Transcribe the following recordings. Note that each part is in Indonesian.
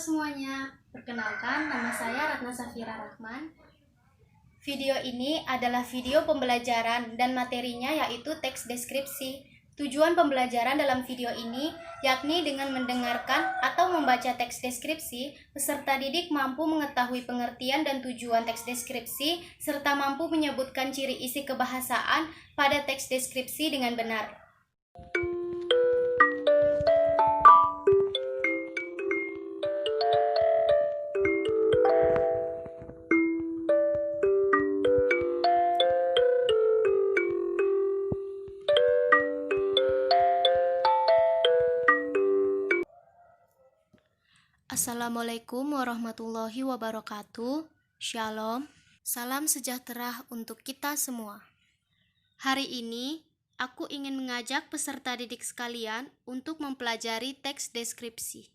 semuanya, perkenalkan nama saya Ratna Safira Rahman. Video ini adalah video pembelajaran dan materinya yaitu teks deskripsi. Tujuan pembelajaran dalam video ini yakni dengan mendengarkan atau membaca teks deskripsi, peserta didik mampu mengetahui pengertian dan tujuan teks deskripsi serta mampu menyebutkan ciri isi kebahasaan pada teks deskripsi dengan benar. Assalamualaikum warahmatullahi wabarakatuh. Shalom. Salam sejahtera untuk kita semua. Hari ini, aku ingin mengajak peserta didik sekalian untuk mempelajari teks deskripsi.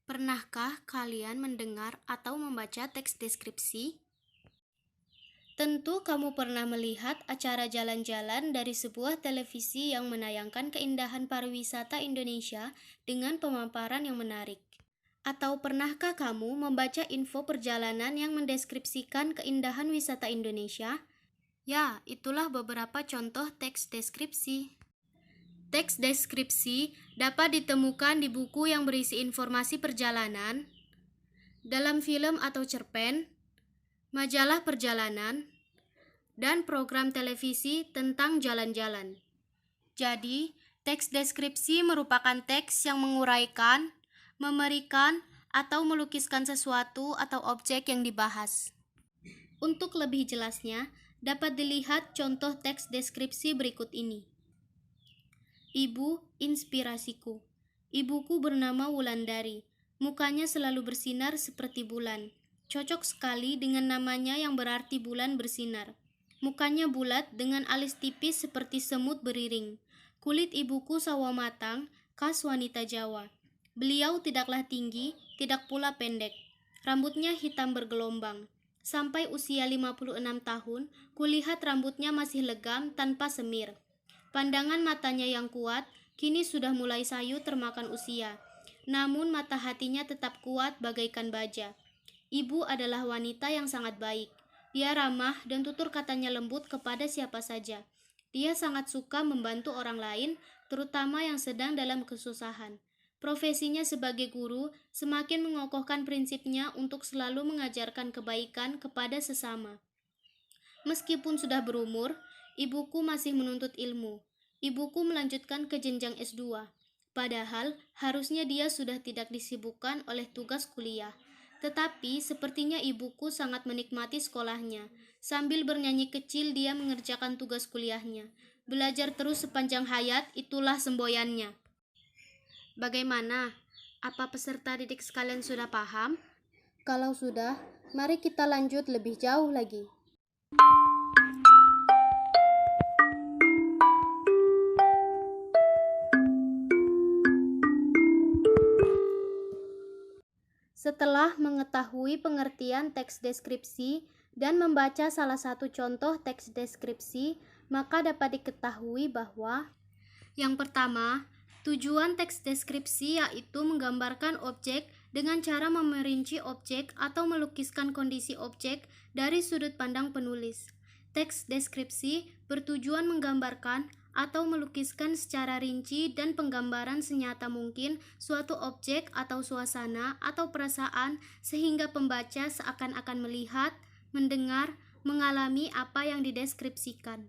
Pernahkah kalian mendengar atau membaca teks deskripsi? Tentu kamu pernah melihat acara jalan-jalan dari sebuah televisi yang menayangkan keindahan pariwisata Indonesia dengan pemaparan yang menarik. Atau pernahkah kamu membaca info perjalanan yang mendeskripsikan keindahan wisata Indonesia? Ya, itulah beberapa contoh teks deskripsi. Teks deskripsi dapat ditemukan di buku yang berisi informasi perjalanan, dalam film atau cerpen, majalah perjalanan, dan program televisi tentang jalan-jalan. Jadi, teks deskripsi merupakan teks yang menguraikan, memerikan, atau melukiskan sesuatu atau objek yang dibahas. Untuk lebih jelasnya, dapat dilihat contoh teks deskripsi berikut ini. Ibu inspirasiku. Ibuku bernama Wulandari. Mukanya selalu bersinar seperti bulan. Cocok sekali dengan namanya yang berarti bulan bersinar. Mukanya bulat dengan alis tipis seperti semut beriring. Kulit ibuku sawo matang, khas wanita Jawa. Beliau tidaklah tinggi, tidak pula pendek. Rambutnya hitam bergelombang. Sampai usia 56 tahun, kulihat rambutnya masih legam tanpa semir. Pandangan matanya yang kuat, kini sudah mulai sayu termakan usia. Namun mata hatinya tetap kuat bagaikan baja. Ibu adalah wanita yang sangat baik. Dia ramah dan tutur katanya lembut kepada siapa saja. Dia sangat suka membantu orang lain, terutama yang sedang dalam kesusahan. Profesinya sebagai guru semakin mengokohkan prinsipnya untuk selalu mengajarkan kebaikan kepada sesama. Meskipun sudah berumur, ibuku masih menuntut ilmu. Ibuku melanjutkan ke jenjang S2. Padahal harusnya dia sudah tidak disibukkan oleh tugas kuliah. Tetapi sepertinya ibuku sangat menikmati sekolahnya. Sambil bernyanyi kecil dia mengerjakan tugas kuliahnya. Belajar terus sepanjang hayat, itulah semboyannya. Bagaimana? Apa peserta didik sekalian sudah paham? Kalau sudah, mari kita lanjut lebih jauh lagi. Setelah mengetahui pengertian teks deskripsi dan membaca salah satu contoh teks deskripsi, maka dapat diketahui bahwa yang pertama, tujuan teks deskripsi yaitu menggambarkan objek dengan cara memerinci objek atau melukiskan kondisi objek dari sudut pandang penulis. Teks deskripsi bertujuan menggambarkan atau melukiskan secara rinci dan penggambaran senyata mungkin suatu objek atau suasana atau perasaan sehingga pembaca seakan-akan melihat, mendengar, mengalami apa yang dideskripsikan.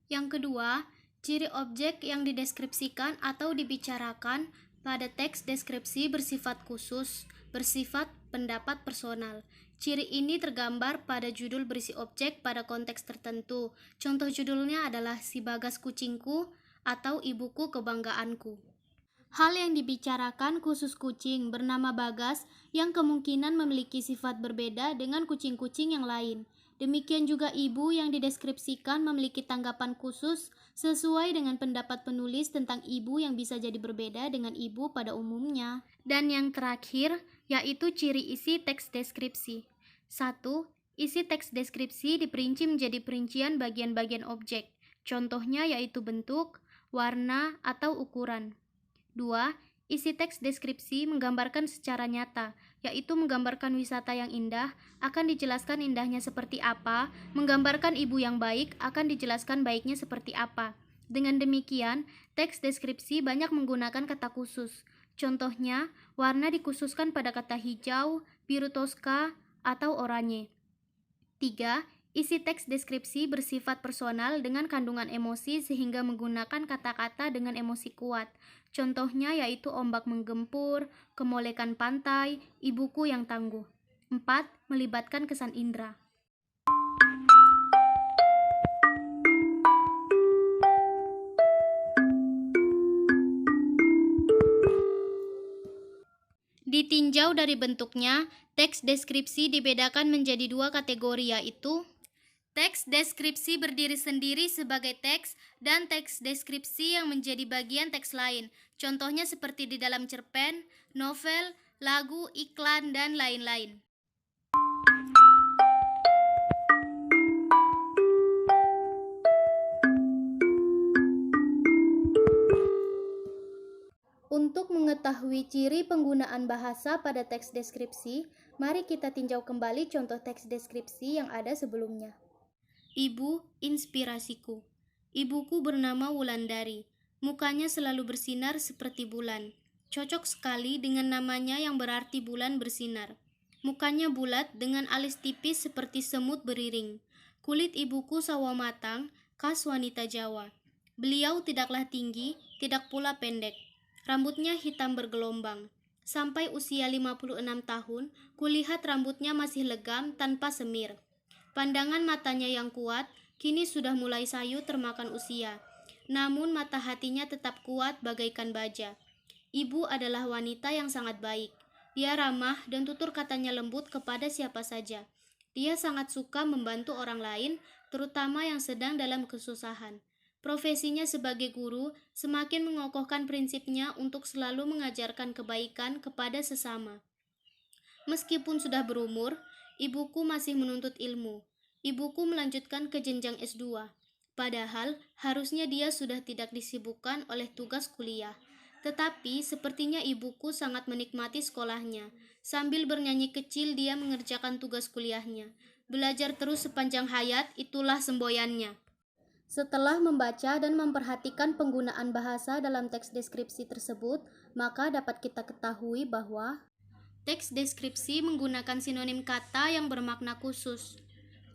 Yang kedua, ciri objek yang dideskripsikan atau dibicarakan pada teks deskripsi bersifat khusus, bersifat pendapat personal. Ciri ini tergambar pada judul berisi objek pada konteks tertentu. Contoh judulnya adalah Si Bagas Kucingku atau Ibuku Kebanggaanku. Hal yang dibicarakan khusus kucing bernama Bagas yang kemungkinan memiliki sifat berbeda dengan kucing-kucing yang lain. Demikian juga ibu yang dideskripsikan memiliki tanggapan khusus sesuai dengan pendapat penulis tentang ibu yang bisa jadi berbeda dengan ibu pada umumnya. Dan yang terakhir, yaitu ciri isi teks deskripsi. 1. Isi teks deskripsi diperinci menjadi perincian bagian-bagian objek. Contohnya yaitu bentuk, warna, atau ukuran. 2. Isi teks deskripsi menggambarkan secara nyata, yaitu menggambarkan wisata yang indah, akan dijelaskan indahnya seperti apa, menggambarkan ibu yang baik, akan dijelaskan baiknya seperti apa. Dengan demikian, teks deskripsi banyak menggunakan kata khusus. Contohnya, warna dikhususkan pada kata hijau, biru toska, atau oranye. 3. Isi teks deskripsi bersifat personal dengan kandungan emosi sehingga menggunakan kata-kata dengan emosi kuat. Contohnya yaitu ombak menggempur, kemolekan pantai, ibuku yang tangguh. 4. Melibatkan kesan indera. Ditinjau dari bentuknya, teks deskripsi dibedakan menjadi dua kategori, yaitu teks deskripsi berdiri sendiri sebagai teks dan teks deskripsi yang menjadi bagian teks lain. Contohnya seperti di dalam cerpen, novel, lagu, iklan, dan lain-lain. Untuk mengetahui ciri penggunaan bahasa pada teks deskripsi, mari kita tinjau kembali contoh teks deskripsi yang ada sebelumnya. Ibu, inspirasiku. Ibuku bernama Wulandari. Mukanya selalu bersinar seperti bulan. Cocok sekali dengan namanya yang berarti bulan bersinar. Mukanya bulat dengan alis tipis seperti semut beriring. Kulit ibuku sawo matang, khas wanita Jawa. Beliau tidaklah tinggi, tidak pula pendek. Rambutnya hitam bergelombang. Sampai usia 56 tahun, kulihat rambutnya masih legam tanpa semir. Pandangan matanya yang kuat, kini sudah mulai sayu termakan usia. Namun mata hatinya tetap kuat bagaikan baja. Ibu adalah wanita yang sangat baik. Dia ramah dan tutur katanya lembut kepada siapa saja. Dia sangat suka membantu orang lain, terutama yang sedang dalam kesusahan. Profesinya sebagai guru semakin mengokohkan prinsipnya untuk selalu mengajarkan kebaikan kepada sesama. Meskipun sudah berumur, ibuku masih menuntut ilmu. Ibuku melanjutkan ke jenjang S2. Padahal harusnya dia sudah tidak disibukkan oleh tugas kuliah. Tetapi sepertinya ibuku sangat menikmati sekolahnya. Sambil bernyanyi kecil dia mengerjakan tugas kuliahnya. Belajar terus sepanjang hayat, itulah semboyannya. Setelah membaca dan memperhatikan penggunaan bahasa dalam teks deskripsi tersebut, maka dapat kita ketahui bahwa teks deskripsi menggunakan sinonim kata yang bermakna khusus.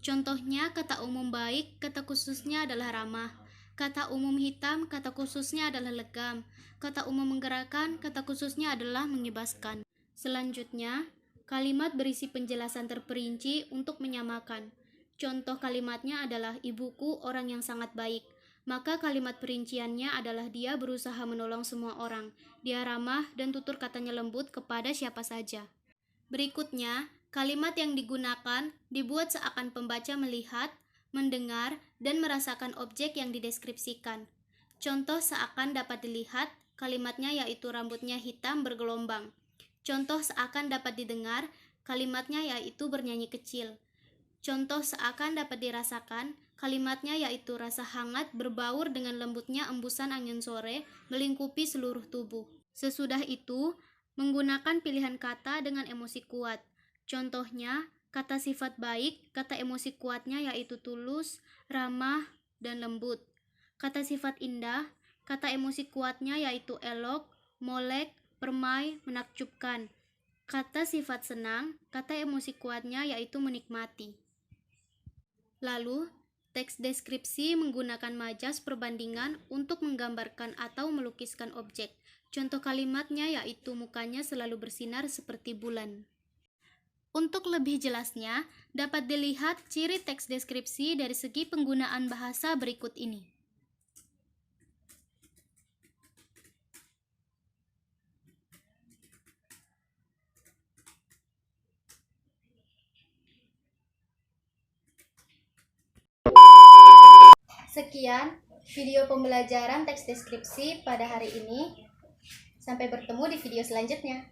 Contohnya, kata umum baik, kata khususnya adalah ramah. Kata umum hitam, kata khususnya adalah legam. Kata umum menggerakkan, kata khususnya adalah mengibaskan. Selanjutnya, kalimat berisi penjelasan terperinci untuk menyamakan. Contoh kalimatnya adalah ibuku orang yang sangat baik. Maka kalimat perinciannya adalah dia berusaha menolong semua orang. Dia ramah dan tutur katanya lembut kepada siapa saja. Berikutnya, kalimat yang digunakan dibuat seakan pembaca melihat, mendengar, dan merasakan objek yang dideskripsikan. Contoh seakan dapat dilihat, kalimatnya yaitu rambutnya hitam bergelombang. Contoh seakan dapat didengar, kalimatnya yaitu bernyanyi kecil. Contoh seakan dapat dirasakan, kalimatnya yaitu rasa hangat berbaur dengan lembutnya embusan angin sore melingkupi seluruh tubuh. Sesudah itu, menggunakan pilihan kata dengan emosi kuat. Contohnya, kata sifat baik, kata emosi kuatnya yaitu tulus, ramah, dan lembut. Kata sifat indah, kata emosi kuatnya yaitu elok, molek, permai, menakjubkan. Kata sifat senang, kata emosi kuatnya yaitu menikmati. Lalu, teks deskripsi menggunakan majas perbandingan untuk menggambarkan atau melukiskan objek. Contoh kalimatnya yaitu mukanya selalu bersinar seperti bulan. Untuk lebih jelasnya, dapat dilihat ciri teks deskripsi dari segi penggunaan bahasa berikut ini. Sekian video pembelajaran teks deskripsi pada hari ini. Sampai bertemu di video selanjutnya.